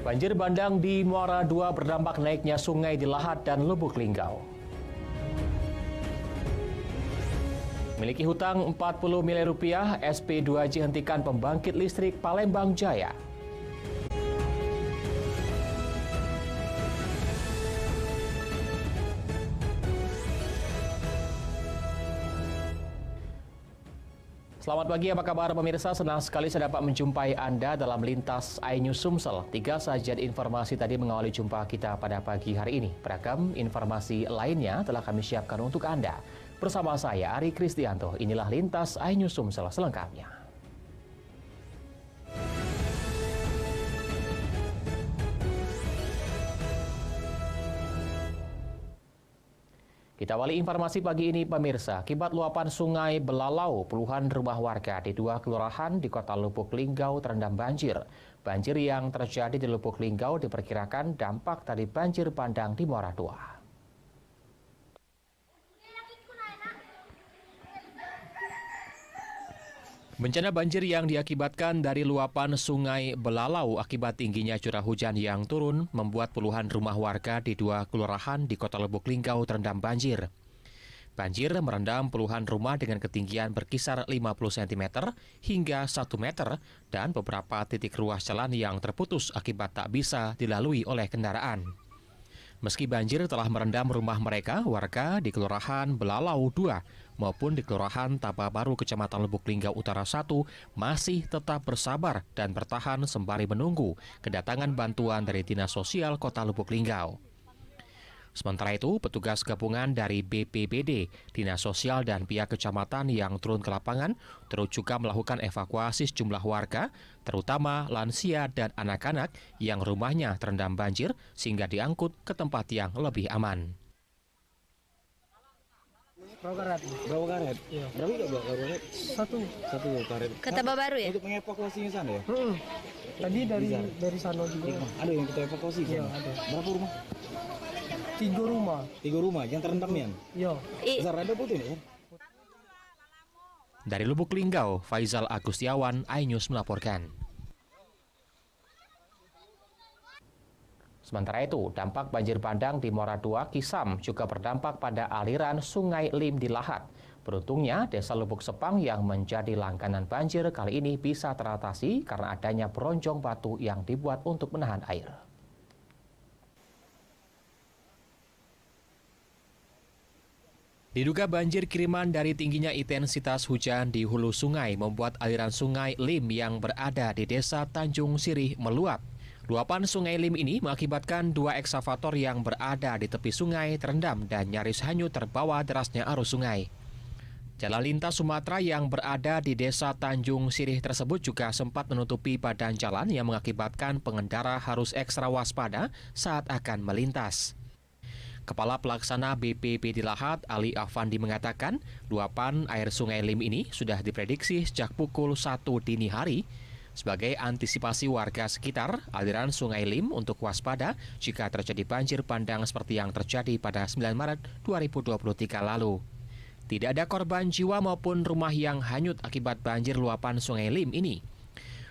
Banjir bandang di Muara II berdampak naiknya sungai di Lahat dan Lubuk Linggau. Miliki hutang 40 miliar rupiah, SP2J hentikan pembangkit listrik Palembang Jaya. Selamat pagi, apa kabar pemirsa? Senang sekali saya dapat menjumpai Anda dalam Lintas iNews Sumsel. 3 sajian informasi tadi mengawali jumpa kita pada pagi hari ini. Beragam informasi lainnya telah kami siapkan untuk Anda. Bersama saya, Ari Kristianto, inilah Lintas iNews Sumsel selengkapnya. Kita awali informasi pagi ini pemirsa, akibat luapan sungai Belalau, puluhan rumah warga di 2 kelurahan di kota Lubuk Linggau terendam banjir. Banjir yang terjadi di Lubuk Linggau diperkirakan dampak dari banjir bandang di Muara II. Bencana banjir yang diakibatkan dari luapan sungai Belalau akibat tingginya curah hujan yang turun membuat puluhan rumah warga di 2 kelurahan di kota Lubuk Linggau terendam banjir. Banjir merendam puluhan rumah dengan ketinggian berkisar 50 cm hingga 1 meter dan beberapa titik ruas jalan yang terputus akibat tak bisa dilalui oleh kendaraan. Meski banjir telah merendam rumah mereka, warga di Kelurahan Belalau 2 maupun di Kelurahan Tababaru, Kecamatan Lubuk Linggau Utara 1 masih tetap bersabar dan bertahan sembari menunggu kedatangan bantuan dari Dinas Sosial Kota Lubuk Linggau. Sementara itu, petugas gabungan dari BPBD, Dinas Sosial dan pihak kecamatan yang turun ke lapangan terus juga melakukan evakuasi sejumlah warga, terutama lansia dan anak-anak yang rumahnya terendam banjir sehingga diangkut ke tempat yang lebih aman. Berapa karet? Iya. Berapa karet? Satu karet. Ke Tababaru ya? Untuk mengevakuasinya sana ya? Tadi dari sana juga. Ada yang kita evakuasi? Iya, ada. Berapa rumah? 3 rumah. 3 rumah yang terendam ya? Iya. Besar ada putih ya? Dari Lubuk Linggau, Faizal Agustiawan, iNews melaporkan. Sementara itu, dampak banjir bandang di Muara II Kisam juga berdampak pada aliran Sungai Lim di Lahat. Beruntungnya, Desa Lubuk Sepang yang menjadi langganan banjir kali ini bisa teratasi karena adanya bronjong batu yang dibuat untuk menahan air. Diduga banjir kiriman dari tingginya intensitas hujan di hulu sungai membuat aliran Sungai Lim yang berada di Desa Tanjung Sirih meluap. Luapan Sungai Lim ini mengakibatkan 2 eksavator yang berada di tepi sungai terendam dan nyaris hanyut terbawa derasnya arus sungai. Jalan lintas Sumatera yang berada di Desa Tanjung Sirih tersebut juga sempat menutupi badan jalan yang mengakibatkan pengendara harus ekstra waspada saat akan melintas. Kepala Pelaksana BPBD Lahat, Ali Afandi mengatakan, luapan air Sungai Lim ini sudah diprediksi sejak pukul 1 dini hari. Sebagai antisipasi warga sekitar, aliran Sungai Lim untuk waspada jika terjadi banjir bandang seperti yang terjadi pada 9 Maret 2023 lalu. Tidak ada korban jiwa maupun rumah yang hanyut akibat banjir luapan Sungai Lim ini.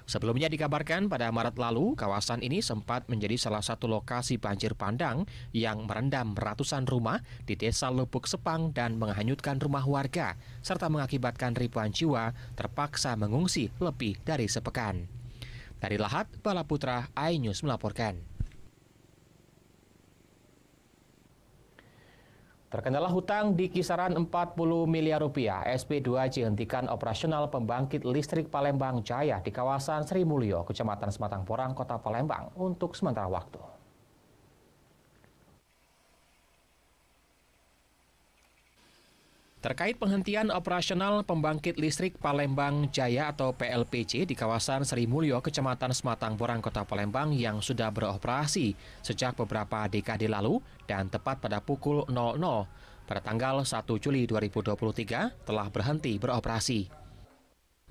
Sebelumnya dikabarkan pada Maret lalu, kawasan ini sempat menjadi salah satu lokasi banjir bandang yang merendam ratusan rumah di Desa Lubuk Sepang dan menghanyutkan rumah warga, serta mengakibatkan ribuan jiwa terpaksa mengungsi lebih dari sepekan. Dari Lahat, Bala Putra, iNews melaporkan. Terkendala hutang di kisaran 40 miliar rupiah, SP2J hentikan operasional pembangkit listrik Palembang Jaya di kawasan Sri Mulyo, Kecamatan Sematang Porang, Kota Palembang untuk sementara waktu. Terkait penghentian operasional pembangkit listrik Palembang Jaya atau PLPJ di kawasan Sri Mulyo, Kecamatan Sematang Porang, Kota Palembang yang sudah beroperasi sejak beberapa dekade lalu dan tepat pada pukul 00 pada tanggal 1 Juli 2023 telah berhenti beroperasi.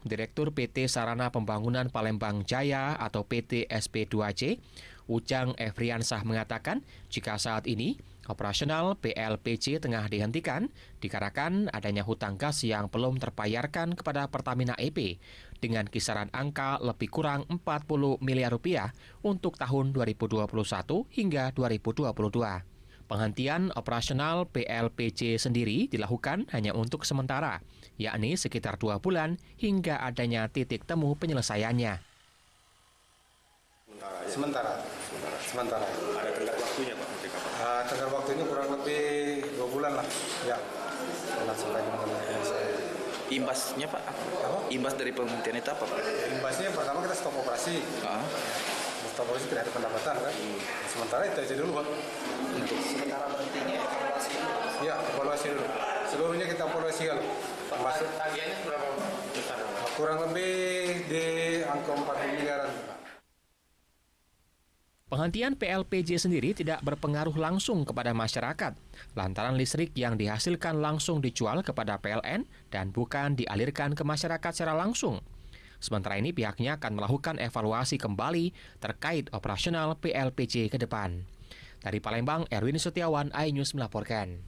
Direktur PT Sarana Pembangunan Palembang Jaya atau PT SP2J, Ujang Efriansah mengatakan jika saat ini Operasional PLPJ tengah dihentikan dikarenakan adanya hutang gas yang belum terbayarkan kepada Pertamina EP dengan kisaran angka lebih kurang 40 miliar rupiah untuk tahun 2021 hingga 2022. Penghentian operasional PLPJ sendiri dilakukan hanya untuk sementara, yakni sekitar 2 bulan hingga adanya titik temu penyelesaiannya. Sementara. Ada tenggat waktunya Pak? Tenggat waktunya kurang lebih 2 bulan lah. Ya. Sampai selesai. Imbasnya Pak? Apa? Imbas dari penghentian itu apa Pak? Imbasnya yang pertama kita stop operasi. Stop operasi tidak ada pendapatan kan. Sementara itu aja dulu Pak. Untuk sementara berhentinya evaluasi dulu? Ya, evaluasi dulu. Seluruhnya kita evaluasi kan. Masuk tagihannya berapa besar? kurang lebih di angka 40 miliaran. Penghentian PLPJ sendiri tidak berpengaruh langsung kepada masyarakat, lantaran listrik yang dihasilkan langsung dijual kepada PLN dan bukan dialirkan ke masyarakat secara langsung. Sementara ini pihaknya akan melakukan evaluasi kembali terkait operasional PLPJ ke depan. Dari Palembang, Erwin Setiawan, iNews melaporkan.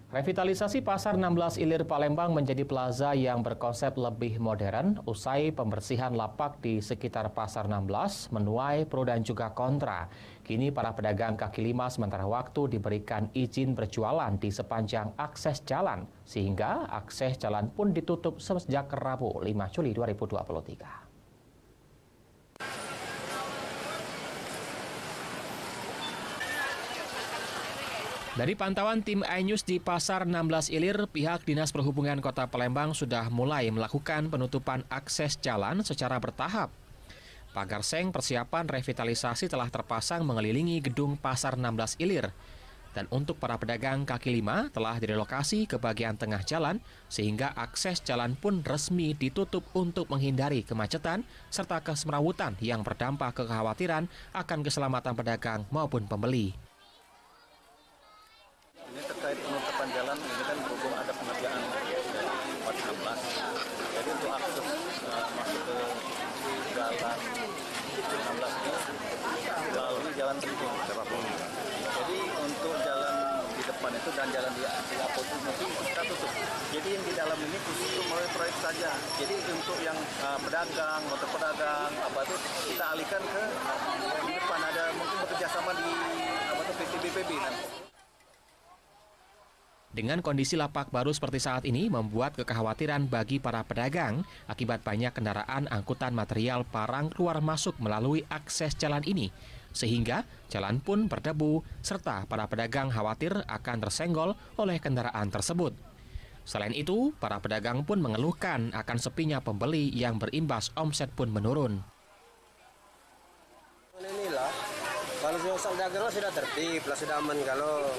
Revitalisasi Pasar 16 Ilir Palembang menjadi plaza yang berkonsep lebih modern usai pembersihan lapak di sekitar Pasar 16 menuai pro dan juga kontra. Kini para pedagang kaki lima sementara waktu diberikan izin berjualan di sepanjang akses jalan, sehingga akses jalan pun ditutup sejak Rabu 5 Juli 2023. Dari pantauan tim iNews di Pasar 16 Ilir, pihak Dinas Perhubungan Kota Palembang sudah mulai melakukan penutupan akses jalan secara bertahap. Pagar seng persiapan revitalisasi telah terpasang mengelilingi gedung Pasar 16 Ilir. Dan untuk para pedagang kaki lima telah direlokasi ke bagian tengah jalan sehingga akses jalan pun resmi ditutup untuk menghindari kemacetan serta kesemrawutan yang berdampak kekhawatiran akan keselamatan pedagang maupun pembeli. Ini terkait penutupan jalan, ini kan berhubung ada pengerjaan dari 14. Jadi untuk akses masuk ke jalan 16 ini melalui jalan penting. Jadi untuk jalan di depan itu dan jalan di apotek itu kita tutup. Jadi yang di dalam ini khusus untuk proyek saja. Jadi untuk yang pedagang, motor pedagang, apa itu kita alihkan ke di depan, ada mungkin bekerjasama di PT BPB nanti. Dengan kondisi lapak baru seperti saat ini membuat kekhawatiran bagi para pedagang akibat banyak kendaraan angkutan material barang keluar masuk melalui akses jalan ini. Sehingga jalan pun berdebu serta para pedagang khawatir akan tersenggol oleh kendaraan tersebut. Selain itu, para pedagang pun mengeluhkan akan sepinya pembeli yang berimbas omset pun menurun. Inilah, kalau soal dagang sudah tertib, sudah aman kalau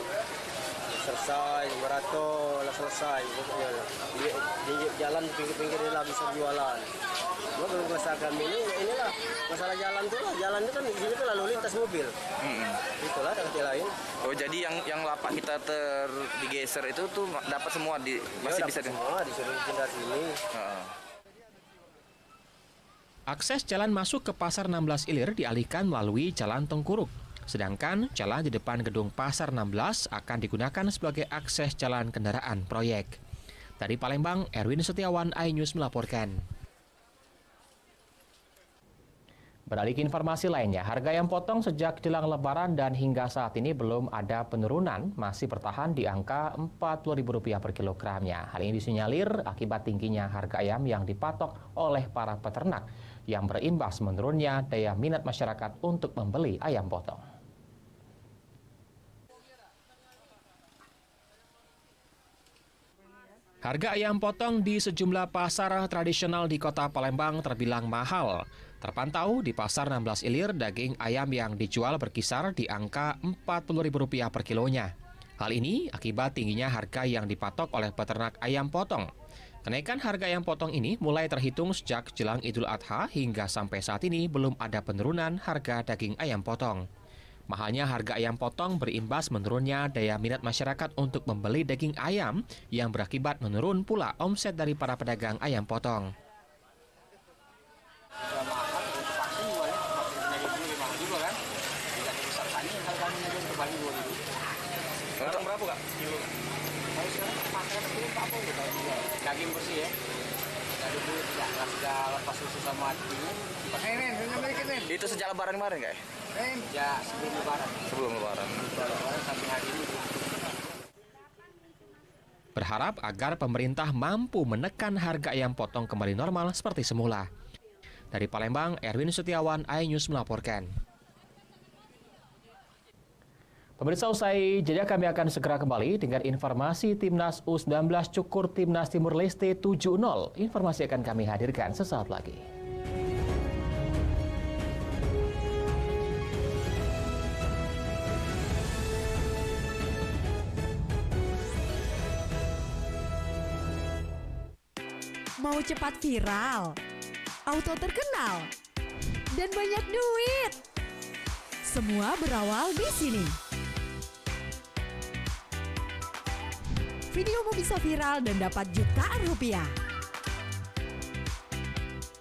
selesai, berato lah selesai. Di jalan pinggir-pinggir ini lah bisa jualan. Cuma belum merasakan inilah masalah jalan tuh lah. Jalan itu kan di sini tuh lalu lintas mobil. Itulah kata lain. Oh jadi yang lapak kita digeser itu tuh dapat semua masih bisa semua disuruh pindah sini. Akses jalan masuk ke Pasar 16 Ilir dialihkan melalui Jalan Tengkuruk. Sedangkan jalan di depan gedung Pasar 16 akan digunakan sebagai akses jalan kendaraan proyek. Dari Palembang, Erwin Setiawan, iNews melaporkan. Beralih ke informasi lainnya, harga ayam potong sejak jelang Lebaran dan hingga saat ini belum ada penurunan, masih bertahan di angka Rp40.000 per kilogramnya. Hal ini disinyalir akibat tingginya harga ayam yang dipatok oleh para peternak, yang berimbas menurunnya daya minat masyarakat untuk membeli ayam potong. Harga ayam potong di sejumlah pasar tradisional di Kota Palembang terbilang mahal. Terpantau di Pasar 16 Ilir, daging ayam yang dijual berkisar di angka Rp40.000 per kilonya. Hal ini akibat tingginya harga yang dipatok oleh peternak ayam potong. Kenaikan harga ayam potong ini mulai terhitung sejak jelang Idul Adha hingga sampai saat ini belum ada penurunan harga daging ayam potong. Mahalnya harga ayam potong berimbas menurunnya daya minat masyarakat untuk membeli daging ayam yang berakibat menurun pula omset dari para pedagang ayam potong. berapa Kak? Kilo? Kalau sekarang pakai itu 40 gitu. Daging bersih ya. Dari dulu sudah lepas susu sama hatinya. Itu sejak lebaran kemarin Kak? Ya sebelum lebaran. Sebelum lebaran. Lebaran sampai hari ini. Berharap agar pemerintah mampu menekan harga ayam potong kembali normal seperti semula. Dari Palembang, Erwin Setiawan, iNews melaporkan. Pemirsa, usai jeda kami akan segera kembali dengan informasi Timnas U19 cukur Timnas Timur Leste 7-0. Informasi akan kami hadirkan sesaat lagi. Mau cepat viral, auto terkenal, dan banyak duit? Semua berawal di sini. Videomu bisa viral dan dapat jutaan rupiah.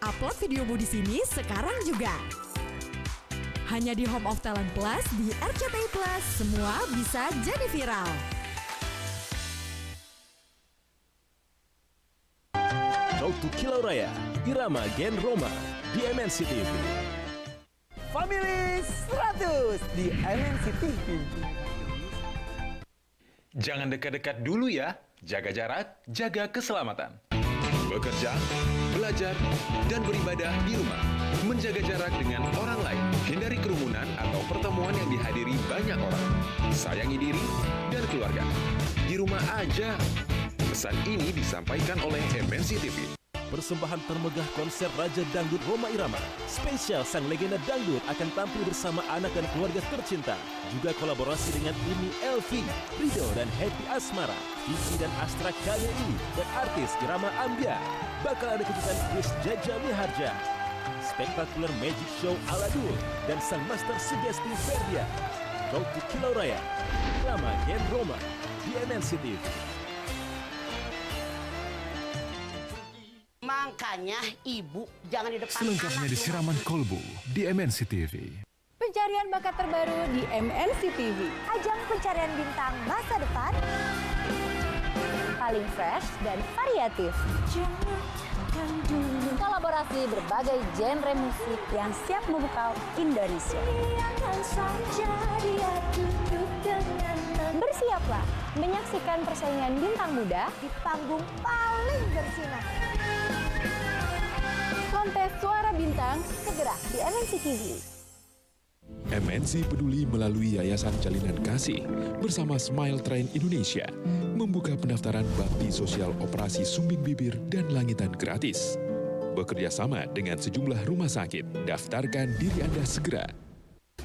Upload videomu di sini sekarang juga. Hanya di Home of Talent Plus di RCTI Plus, semua bisa jadi viral. Road to Kilau Raya, Irama Gen Roma di MNC TV. Family 100 di MNC TV. Jangan dekat-dekat dulu ya, jaga jarak, jaga keselamatan. Bekerja, belajar, dan beribadah di rumah. Menjaga jarak dengan orang lain, hindari kerumunan atau pertemuan yang dihadiri banyak orang. Sayangi diri dan keluarga. Di rumah aja. Pesan ini disampaikan oleh MNC TV. Persembahan termegah konser Raja Dangdut Rhoma Irama. Spesial sang legenda dangdut akan tampil bersama anak dan keluarga tercinta. Juga kolaborasi dengan Imi Elvi, Rido dan Happy Asmara, Kiki dan Astra kali ini, dan artis Irama Ambia. Bakal ada kejutan Chris Jaja Miharja, spektakuler magic show ala Dul, dan sang master sugesti Ferdia. Road to Kilau Raya, Irama Gen Roma di MNC TV. Makanya ibu jangan di depan. Selengkapnya di Siraman Kolbu di MNC TV. Pencarian bakat terbaru di MNC TV. Ajang pencarian bintang masa depan. Paling fresh dan variatif. Kolaborasi berbagai genre musik yang siap memukau Indonesia. Bersiaplah menyaksikan persaingan bintang muda di panggung paling bersinar. Kontes Suara Bintang segera di MNC TV. MNC peduli melalui Yayasan Jalinan Kasih bersama Smile Train Indonesia membuka pendaftaran bakti sosial operasi sumbing bibir dan langitan gratis. Bekerja sama dengan sejumlah rumah sakit. Daftarkan diri Anda segera.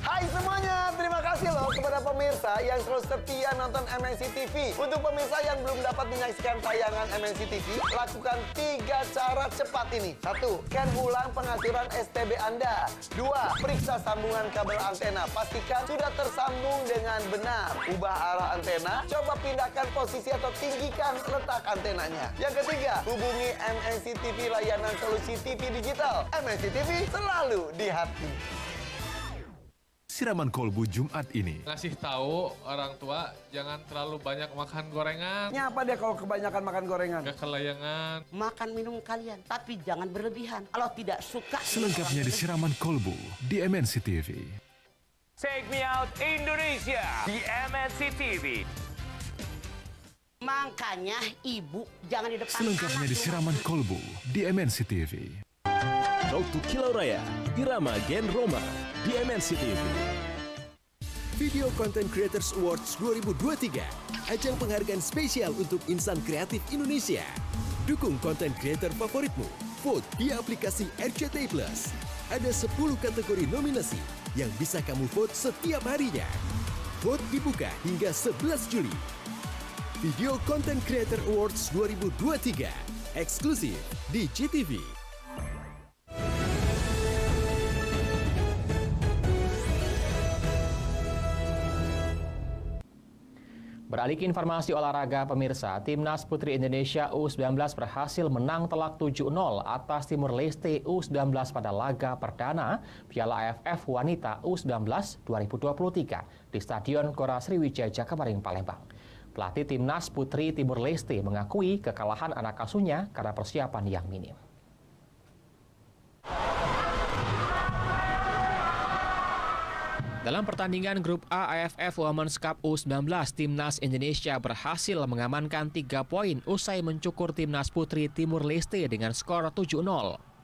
Hai semuanya, terima kasih loh kepada pemirsa yang terus setia nonton MNC TV. Untuk pemirsa yang belum dapat menyaksikan tayangan MNC TV, lakukan 3 cara cepat ini. 1. Scan ulang pengaturan STB Anda. 2. Periksa sambungan kabel antena. Pastikan sudah tersambung dengan benar. Ubah arah antena, coba pindahkan posisi atau tinggikan letak antenanya. Yang ketiga, hubungi MNC TV layanan solusi TV digital. MNC TV selalu di hati. Siraman Kolbu Jumat ini. Ngasih tahu orang tua jangan terlalu banyak makan gorengan. Apa dia kalau kebanyakan makan gorengan? Gak kelayangan. Makan minum kalian, tapi jangan berlebihan. Kalau tidak suka. Selengkapnya di Siraman Kolbu di MNC TV. Take Me Out Indonesia di MNC TV. Makanya ibu jangan di depan. Selengkapnya di Siraman Kolbu di MNC TV. Road to Kilau Raya, Irama Gen Roma di MNC TV. Video Content Creators Awards 2023, ajang penghargaan spesial untuk insan kreatif Indonesia. Dukung konten creator favoritmu, vote via aplikasi RCTI Plus. Ada 10 kategori nominasi yang bisa kamu vote setiap harinya. Vote dibuka hingga 11 Juli. Video Content Creator Awards 2023, eksklusif di GTV. Beralih ke informasi olahraga pemirsa, Timnas Putri Indonesia U19 berhasil menang telak 7-0 atas Timur Leste U19 pada laga perdana Piala AFF Wanita U19 2023 di Stadion Gora Sriwijaya Jakabaring, Palembang. Pelatih Timnas Putri Timur Leste mengakui kekalahan anak asuhnya karena persiapan yang minim. Dalam pertandingan Grup A AFF Women's Cup U19, Timnas Indonesia berhasil mengamankan 3 poin usai mencukur Timnas Putri Timur Leste dengan skor 7-0.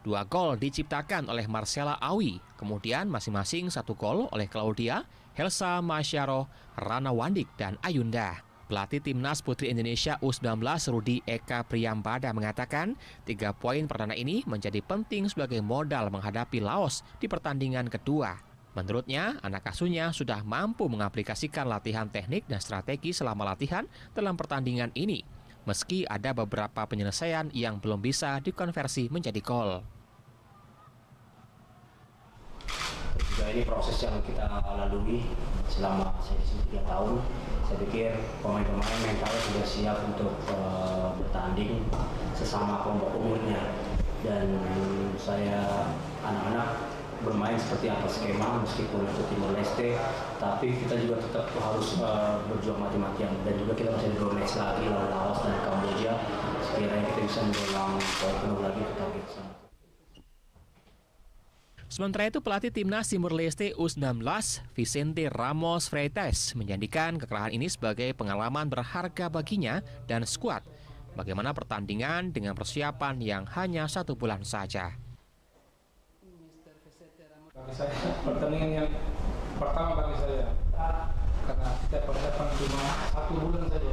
2 gol diciptakan oleh Marcella Awi, kemudian masing-masing 1 gol oleh Claudia, Helsa Masyaro, Rana Wandik, dan Ayunda. Pelatih Timnas Putri Indonesia U19 Rudi Eka Priyambada mengatakan 3 poin perdana ini menjadi penting sebagai modal menghadapi Laos di pertandingan kedua. Menurutnya, anak asuhnya sudah mampu mengaplikasikan latihan teknik dan strategi selama latihan dalam pertandingan ini, meski ada beberapa penyelesaian yang belum bisa dikonversi menjadi gol. Juga ini proses yang kita lalui selama saya di sini 3 tahun. Saya pikir pemain-pemain mentalnya sudah siap untuk bertanding sesama kelompok umurnya. Dan saya anak-anak bermain seperti apa skema meskipun itu Timor Leste, tapi kita juga tetap harus berjuang mati-matian, dan juga kita masih draw match lagi lawan Laos dan Kamboja. Sekiranya kita bisa mendulang poin penuh lagi untuk target sama. Sementara itu, pelatih Timnas Timor Leste U19 Vicente Ramos Freitas menjadikan kekalahan ini sebagai pengalaman berharga baginya dan skuad. Bagaimana pertandingan dengan persiapan yang hanya 1 bulan saja. Bagi saya, pertandingan yang pertama bagi saya, karena kita persiapan cuma 1 bulan saja,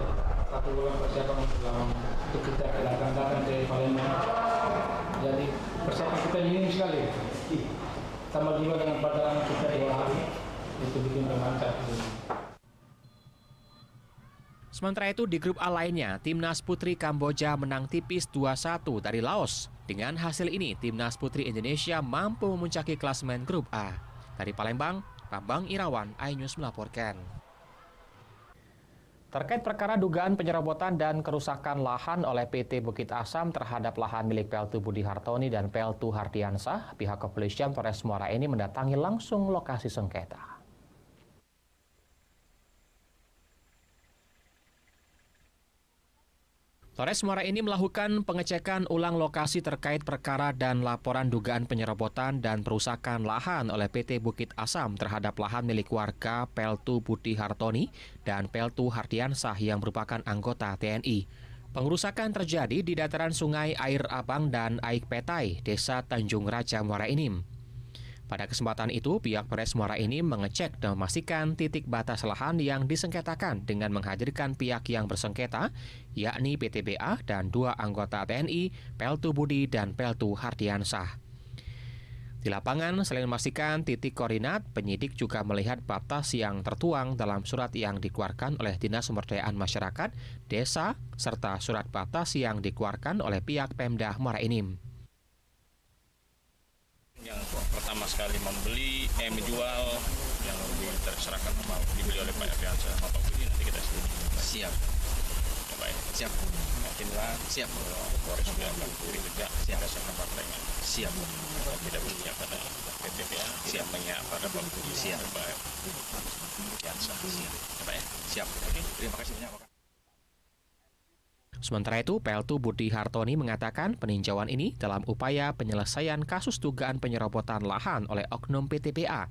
1 bulan persiapan untuk kita datang ke Palembang. Jadi persiapan kita minim sekali. Tambah juga dengan perjalanan kita 2 hari, itu bikin mantap. Sementara itu di grup A lainnya, Timnas Putri Kamboja menang tipis 2-1 dari Laos. Dengan hasil ini, Timnas Putri Indonesia mampu memuncaki klasemen grup A. Dari Palembang, Bambang Irawan, iNews melaporkan. Terkait perkara dugaan penyerobotan dan kerusakan lahan oleh PT Bukit Asam terhadap lahan milik Peltu Budi Hartoni dan Peltu Hardiansah, pihak kepolisian Polres Muara Enim mendatangi langsung lokasi sengketa. Polres Muara Enim melakukan pengecekan ulang lokasi terkait perkara dan laporan dugaan penyerobotan dan perusakan lahan oleh PT Bukit Asam terhadap lahan milik warga Peltu Budi Hartoni dan Peltu Hardiansah yang merupakan anggota TNI. Pengerusakan terjadi di dataran Sungai Air Abang dan Aik Petai, Desa Tanjung Raja, Muara Enim. Pada kesempatan itu, pihak Polres Muara Enim mengecek dan memastikan titik batas lahan yang disengketakan dengan menghadirkan pihak yang bersengketa, yakni PTBA dan 2 anggota TNI, Peltu Budi dan Peltu Hardiansah. Di lapangan, selain memastikan titik koordinat, penyidik juga melihat batas yang tertuang dalam surat yang dikeluarkan oleh Dinas Pemberdayaan Masyarakat, Desa, serta surat batas yang dikeluarkan oleh pihak Pemda Muara Enim. Yang pertama sekali menjual yang terserahkan dibeli oleh Pak Hardiansah sama Pak Budi, nanti kita setuju. Siap. Baik. Siap. Yakinlah. Siap. Polres juga akan bertindak berdasarkan partainya. Siap. Kalau tidak berpihak pada PTBA, siap menyiap pada Pak Budi, siap Pak Hardiansah. Siap. Baik. Siap. Oke. Terima kasih banyak Pak. Sementara itu, Peltu Budi Hartoni mengatakan peninjauan ini dalam upaya penyelesaian kasus dugaan penyerobotan lahan oleh oknum PTBA.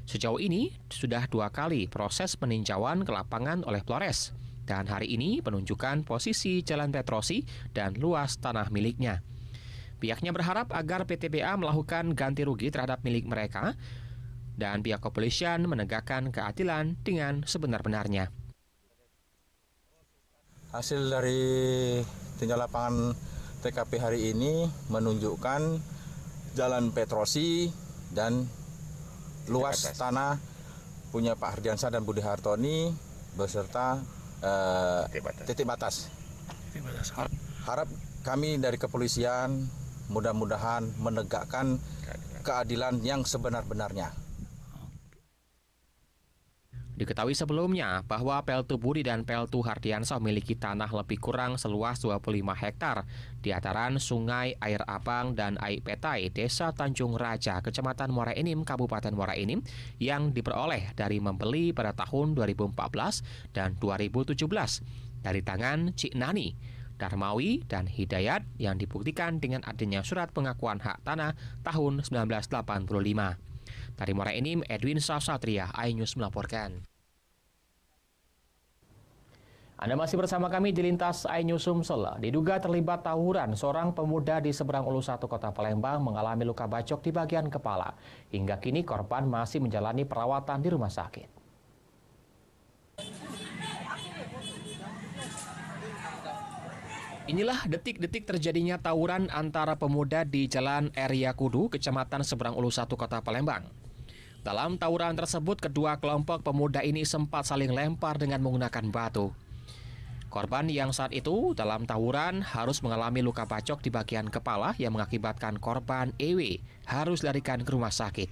Sejauh ini, sudah 2 kali proses peninjauan ke lapangan oleh Polres, dan hari ini penunjukan posisi Jalan Petrosi dan luas tanah miliknya. Pihaknya berharap agar PTBA melakukan ganti rugi terhadap milik mereka, dan pihak kepolisian menegakkan keadilan dengan sebenar-benarnya. Hasil dari tinjau lapangan TKP hari ini menunjukkan Jalan Petrosi dan luas tanah punya Pak Hardiansah dan Budi Hartoni beserta titik batas. Harap kami dari kepolisian mudah-mudahan menegakkan keadilan yang sebenar-benarnya. Diketahui sebelumnya bahwa Peltu Budi dan Peltu Hardiansyah memiliki tanah lebih kurang seluas 25 hektar di dataran Sungai Air Abang dan Aik Petai, Desa Tanjung Raja, Kecamatan Muara Enim, Kabupaten Muara Enim, yang diperoleh dari membeli pada tahun 2014 dan 2017 dari tangan Cik Nani, Darmawi, dan Hidayat yang dibuktikan dengan adanya surat pengakuan hak tanah tahun 1985. Dari Muara Enim, Edwin Sasatria, iNews melaporkan. Anda masih bersama kami di Lintas iNews Sumsel. Diduga terlibat tawuran, seorang pemuda di seberang Ulu 1 Kota Palembang mengalami luka bacok di bagian kepala. Hingga kini korban masih menjalani perawatan di rumah sakit. Inilah detik-detik terjadinya tawuran antara pemuda di Jalan Eria Kudu, Kecamatan Seberang Ulu 1 Kota Palembang. Dalam tawuran tersebut, kedua kelompok pemuda ini sempat saling lempar dengan menggunakan batu. Korban yang saat itu dalam tawuran harus mengalami luka bacok di bagian kepala yang mengakibatkan korban EW harus dilarikan ke rumah sakit.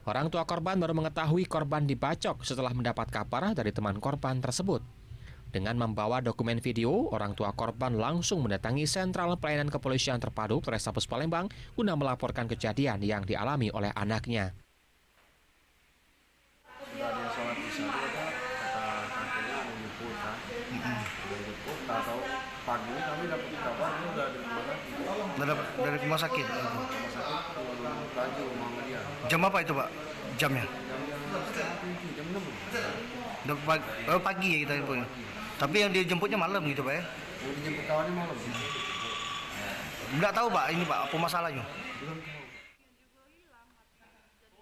Orang tua korban baru mengetahui korban dibacok setelah mendapat kabar dari teman korban tersebut. Dengan membawa dokumen video, orang tua korban langsung mendatangi Sentral Pelayanan Kepolisian Terpadu Polrestabes Palembang guna melaporkan kejadian yang dialami oleh anaknya. Sudah dia sholat isya kata kakeknya menjemput kan. Menjemput atau pagi kami dapat kabar ini udah di rumah sakit. Dari rumah sakit? Rumah sakit pulang lagi rumah dia. Jam apa itu Pak? Jamnya? Jam 6. Pagi ya kita infonya. Tapi yang dijemputnya malam gitu Pak ya? Mau dijemput kawannya malam. Nggak tahu Pak, ini Pak, apa masalahnya?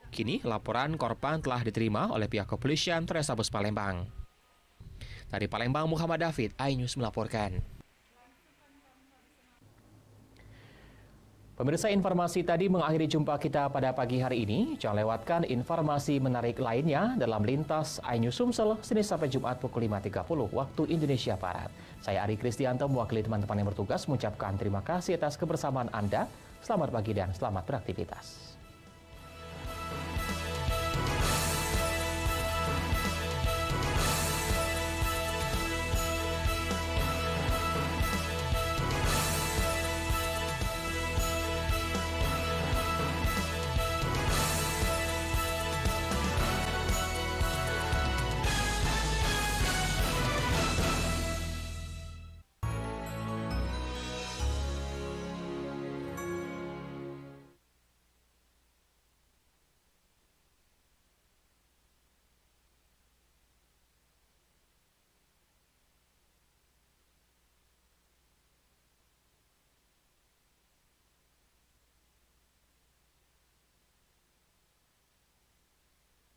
Kini laporan korban telah diterima oleh pihak kepolisian Polrestabes Palembang. Dari Palembang, Muhammad David, iNews melaporkan. Pemirsa, informasi tadi mengakhiri jumpa kita pada pagi hari ini. Jangan lewatkan informasi menarik lainnya dalam Lintas iNews Sumsel, Senin sampai Jumat pukul 5.30 waktu Indonesia Barat. Saya Ari Kristianto mewakili teman-teman yang bertugas mengucapkan terima kasih atas kebersamaan Anda. Selamat pagi dan selamat beraktivitas.